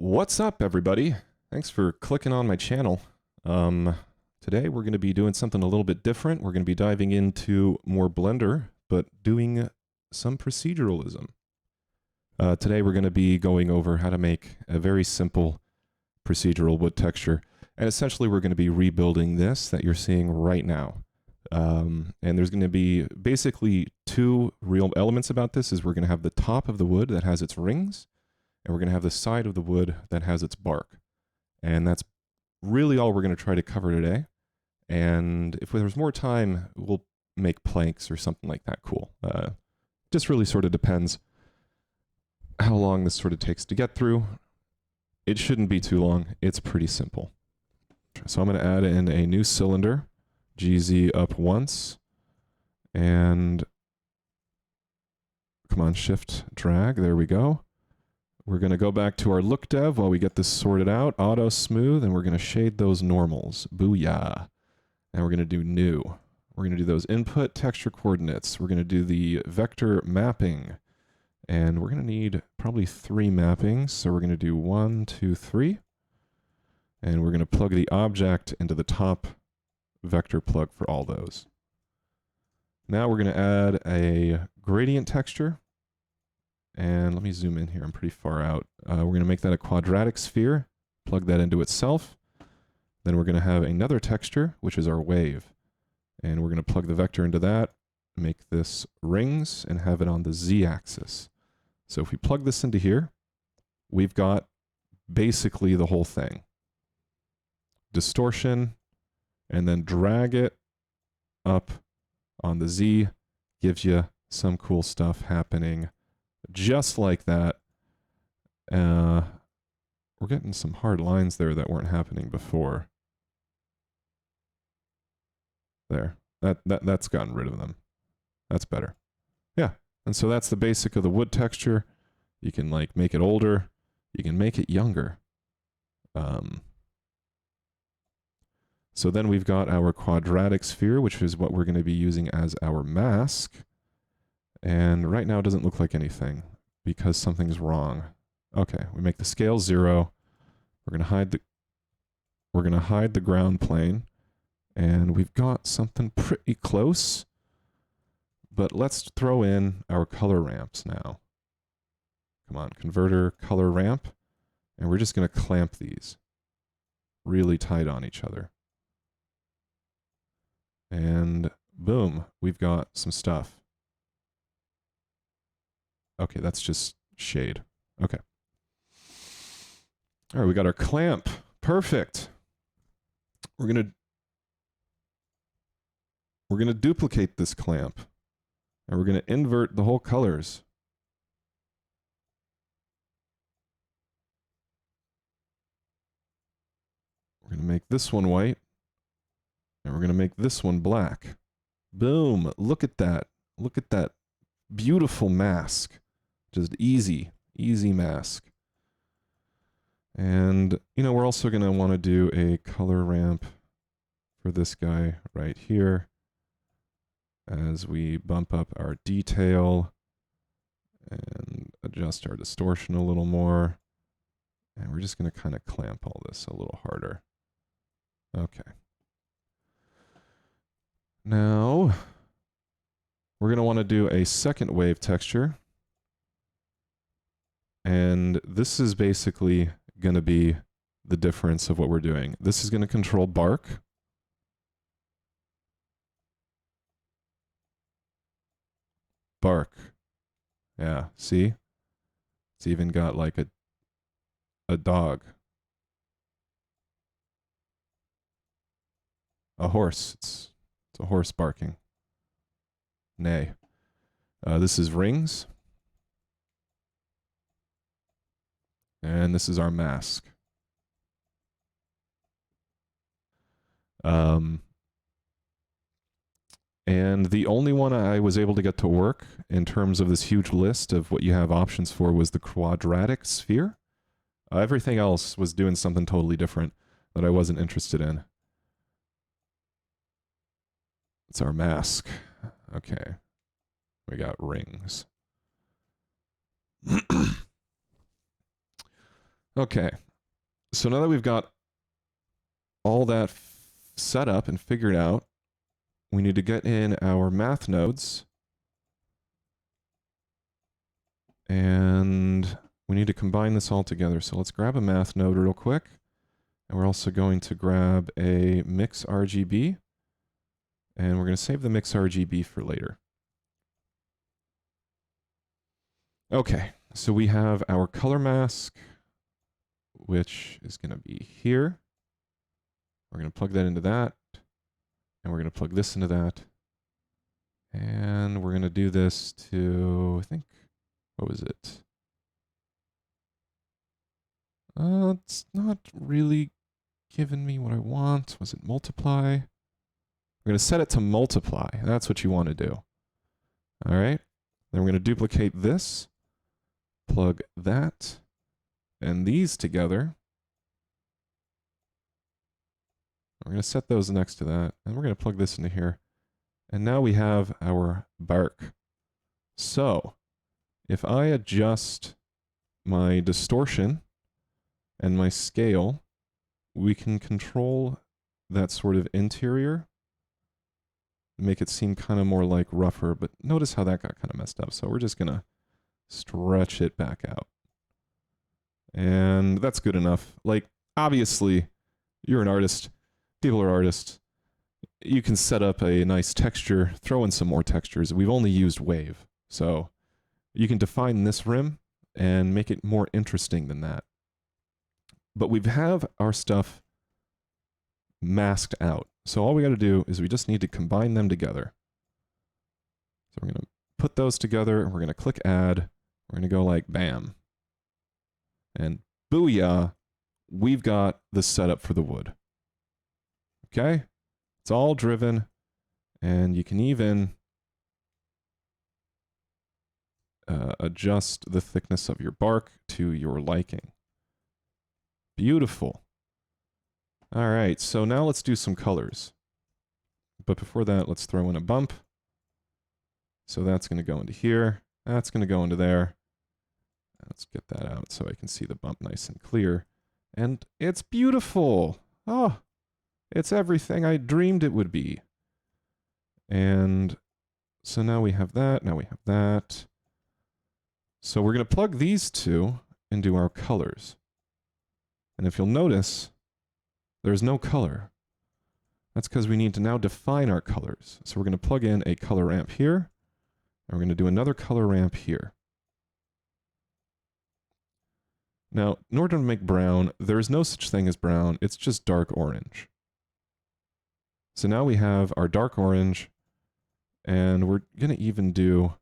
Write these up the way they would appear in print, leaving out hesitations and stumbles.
What's up, everybody? Thanks for clicking on my channel. Today we're going to be doing something a little bit different. We're going to be diving into more Blender, but doing some proceduralism. Today we're going to be going over how to make a very simple procedural wood texture. And essentially we're going to be rebuilding this that you're seeing right now. And there's going to be basically two real elements about this. Is we're going to have the top of the wood that has its rings, and we're going to have the side of the wood that has its bark. And that's really all we're going to try to cover today. And if there's more time, we'll make planks or something like that cool. Just really sort of depends how long this sort of takes to get through. It shouldn't be too long. It's pretty simple. So I'm going to add in a new cylinder, GZ up once, and come on, shift, drag, there we go. We're going to go back to our look dev while we get this sorted out, auto smooth, and we're going to shade those normals. Booyah. And we're going to do new. We're going to do those input texture coordinates. We're going to do the vector mapping. And we're going to need probably 3 mappings. So we're going to do 1, 2, 3. And we're going to plug the object into the top vector plug for all those. Now we're going to add a gradient texture. And let me zoom in here. I'm pretty far out. We're going to make that a quadratic sphere, plug that into itself. Then we're going to have another texture, which is our wave. And we're going to plug the vector into that, make this rings, and have it on the z-axis. So if we plug this into here, we've got basically the whole thing. Distortion, and then drag it up on the z, gives you some cool stuff happening. Just like that. We're getting some hard lines there that weren't happening before. There. That's gotten rid of them. That's better. Yeah. And so that's the basic of the wood texture. You can like make it older. You can make it younger. So then we've got our quadratic sphere, which is what we're going to be using as our mask. And right now it doesn't look like anything because something's wrong. Okay, we make the scale 0. We're going to hide the ground plane, and we've got something pretty close. But let's throw in our color ramps now. Come on, converter color ramp, and we're just going to clamp these really tight on each other. And boom, we've got some stuff. Okay, that's just shade. Okay. All right, we got our clamp. Perfect. We're gonna duplicate this clamp, and we're gonna invert the whole colors. We're gonna make this one white, and we're gonna make this one black. Boom! Look at that. Look at that beautiful mask. Just easy mask. And, you know, we're also going to want to do a color ramp for this guy right here as we bump up our detail and adjust our distortion a little more. And we're just going to kind of clamp all this a little harder. Okay. Now, we're going to want to do a second wave texture. And this is basically going to be the difference of what we're doing. This is going to control bark. Bark. Yeah, see? It's even got like a dog. A horse. It's a horse barking. Neigh. This is rings. And this is our mask. And the only one I was able to get to work in terms of this huge list of what you have options for was the quadratic sphere. Everything else was doing something totally different that I wasn't interested in. It's our mask. Okay. We got rings. Okay, so now that we've got all that set up and figured out, we need to get in our math nodes. And we need to combine this all together. So let's grab a math node real quick. And we're also going to grab a mix RGB. And we're going to save the mix RGB for later. Okay, so we have our color mask, which is going to be here. We're going to plug that into that. And we're going to plug this into that. And we're going to do this to, I think, what was it? It's not really giving me what I want. Was it multiply? We're going to set it to multiply. That's what you want to do. All right. Then we're going to duplicate this, plug that, and these together. We're going to set those next to that, and we're going to plug this into here. And now we have our bark. So if I adjust my distortion and my scale, we can control that sort of interior, make it seem kind of more like rougher, but notice how that got kind of messed up. So we're just going to stretch it back out. And that's good enough. Like, obviously, you're an artist. People are artists. You can set up a nice texture, throw in some more textures. We've only used wave. So you can define this rim and make it more interesting than that. But we have our stuff masked out. So all we got to do is we just need to combine them together. So we're going to put those together, and we're going to click add. We're going to go like bam. And booyah, we've got the setup for the wood. Okay? It's all driven, and you can even adjust the thickness of your bark to your liking. Beautiful. All right, so now let's do some colors. But before that, let's throw in a bump. So that's going to go into here. That's going to go into there. Let's get that out so I can see the bump nice and clear. And it's beautiful. Oh, it's everything I dreamed it would be. And so now we have that. Now we have that. So we're going to plug these two into our colors. And if you'll notice, there's no color. That's because we need to now define our colors. So we're going to plug in a color ramp here. And we're going to do another color ramp here. Now, in order to make brown, there is no such thing as brown. It's just dark orange. So now we have our dark orange, and we're going to even do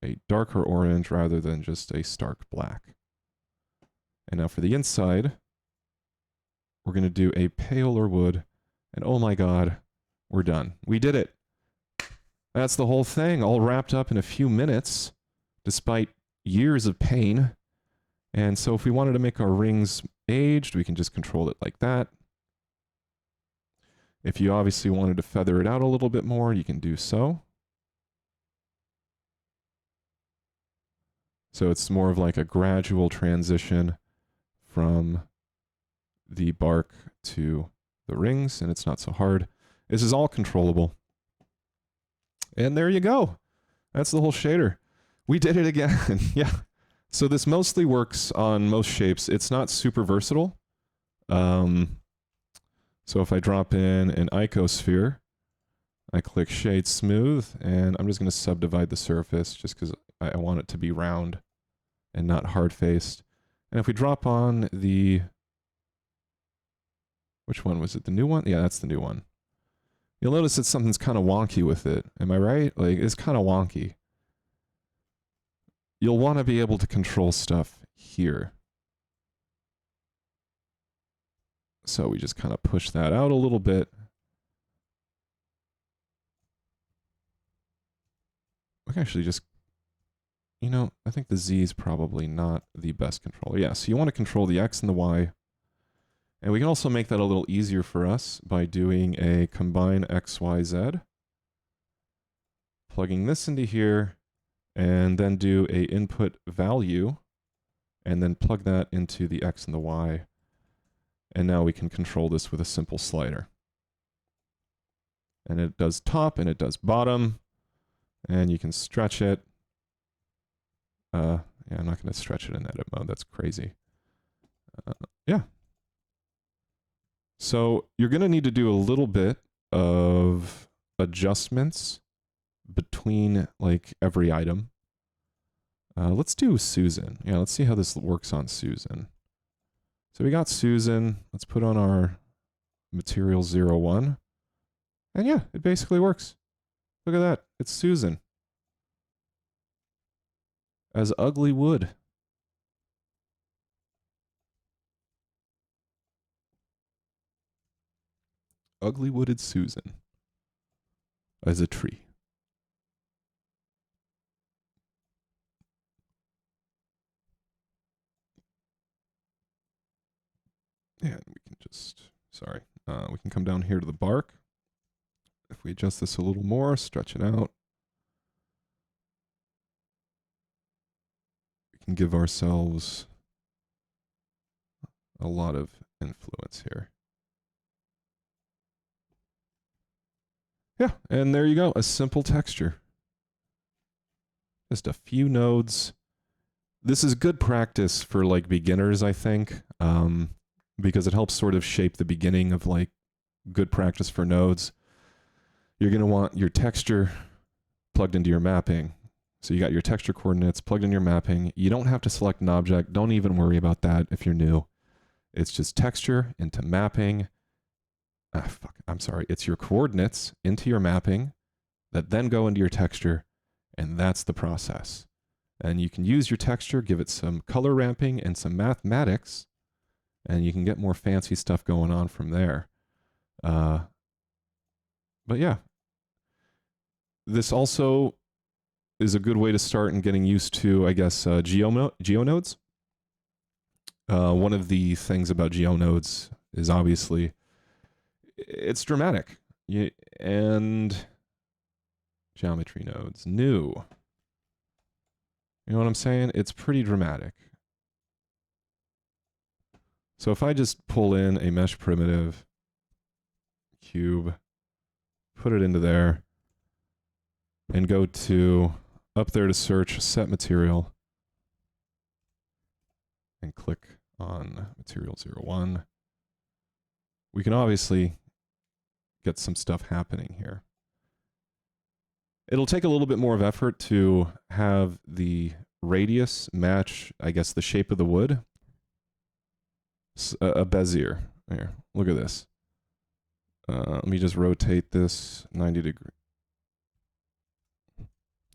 a darker orange rather than just a stark black. And now for the inside, we're going to do a paler wood, and oh my god, we're done. We did it. That's the whole thing, all wrapped up in a few minutes, despite years of pain. And so if we wanted to make our rings aged, we can just control it like that. If you obviously wanted to feather it out a little bit more, you can do so. So it's more of like a gradual transition from the bark to the rings, and it's not so hard. This is all controllable. And there you go. That's the whole shader. We did it again. Yeah. So this mostly works on most shapes. It's not super versatile. So if I drop in an icosphere, I click Shade Smooth, and I'm just going to subdivide the surface just because I want it to be round and not hard-faced. And if we drop on the... Which one was it? The new one? Yeah, that's the new one. You'll notice that something's kind of wonky with it. Am I right? Like, it's kind of wonky. You'll want to be able to control stuff here. So we just kind of push that out a little bit. We can actually just, you know, I think the Z is probably not the best controller. Yeah, so you want to control the X and the Y. And we can also make that a little easier for us by doing a combine X, Y, Z. Plugging this into here, and then do a input value, and then plug that into the X and the Y. And now we can control this with a simple slider. And it does top and it does bottom. And you can stretch it. Yeah, I'm not going to stretch it in edit mode. That's crazy. Yeah. So you're going to need to do a little bit of adjustments between like every item. Let's do Susan. Yeah, let's see how this works on Susan. So we got Susan. Let's put on our material 01. And yeah, it basically works. Look at that. It's Susan. As ugly wood. Ugly wooded Susan. As a tree. And we can just, sorry, we can come down here to the bark. If we adjust this a little more, stretch it out, we can give ourselves a lot of influence here. Yeah, and there you go, a simple texture. Just a few nodes. This is good practice for like beginners, I think, because it helps sort of shape the beginning of like good practice for nodes. You're going to want your texture plugged into your mapping. So you got your texture coordinates plugged in your mapping. You don't have to select an object. Don't even worry about that if you're new. It's just texture into mapping. I'm sorry. It's your coordinates into your mapping that then go into your texture, and that's the process. And you can use your texture, give it some color ramping and some mathematics, and you can get more fancy stuff going on from there. But yeah, this also is a good way to start in getting used to, I guess, geonodes. One of the things about geonodes is obviously it's dramatic. And geometry nodes, new. You know what I'm saying? It's pretty dramatic. So if I just pull in a mesh primitive, cube, put it into there, and go to up there to search set material, and click on material 01, we can obviously get some stuff happening here. It'll take a little bit more of effort to have the radius match, I guess, the shape of the wood. A Bezier. Here, look at this. Let me just rotate this 90 degrees.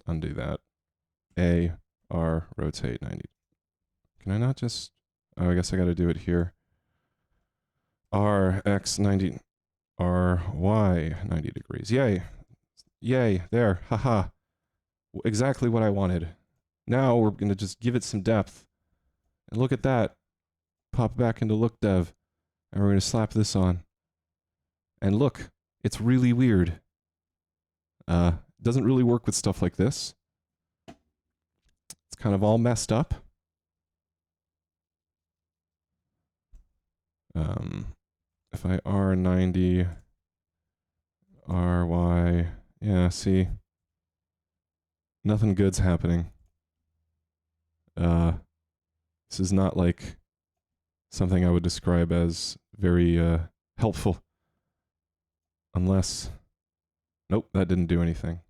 Undo that. A, R, rotate 90. Can I not just... Oh, I guess I got to do it here. R, X, 90... R, Y, 90 degrees. Yay. Yay. There. Haha. Exactly what I wanted. Now we're going to just give it some depth. And look at that. Pop back into look dev. And we're going to slap this on. And look, it's really weird. Doesn't really work with stuff like this. It's kind of all messed up. If I R90, RY, yeah, see, nothing good's happening. This is not like something I would describe as very helpful. Unless, nope, that didn't do anything.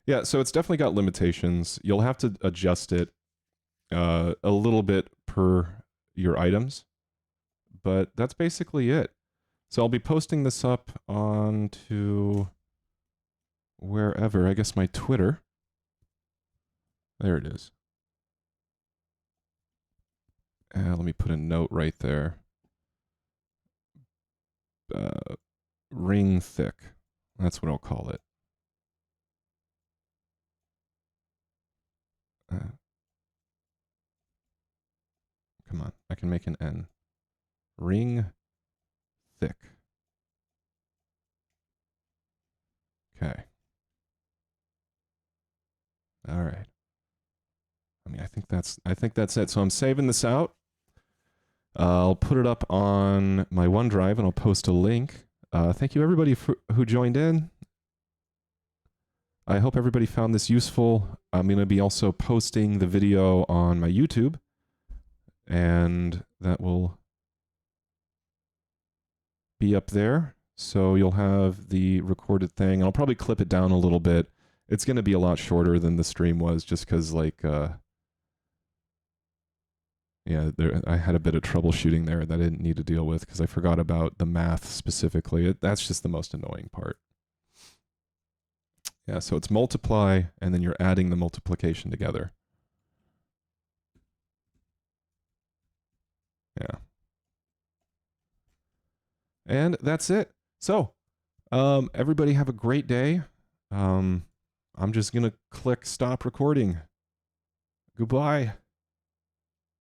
Yeah, so it's definitely got limitations. You'll have to adjust it a little bit per your items. But that's basically it. So I'll be posting this up onto wherever, I guess my Twitter. There it is. Let me put a note right there. Ring thick. That's what I'll call it. Come on, I can make an N. Ring thick. Okay. All right. I mean, I think that's it. So I'm saving this out. I'll put it up on my OneDrive and I'll post a link. Thank you everybody who joined in. I hope everybody found this useful. I'm going to be also posting the video on my YouTube, and that will be up there. So you'll have the recorded thing. I'll probably clip it down a little bit. It's going to be a lot shorter than the stream was, just because, like, yeah, I had a bit of troubleshooting there that I didn't need to deal with because I forgot about the math specifically. That's just the most annoying part. Yeah, so it's multiply, and then you're adding the multiplication together. Yeah. And that's it. So, everybody have a great day. I'm just going to click stop recording. Goodbye.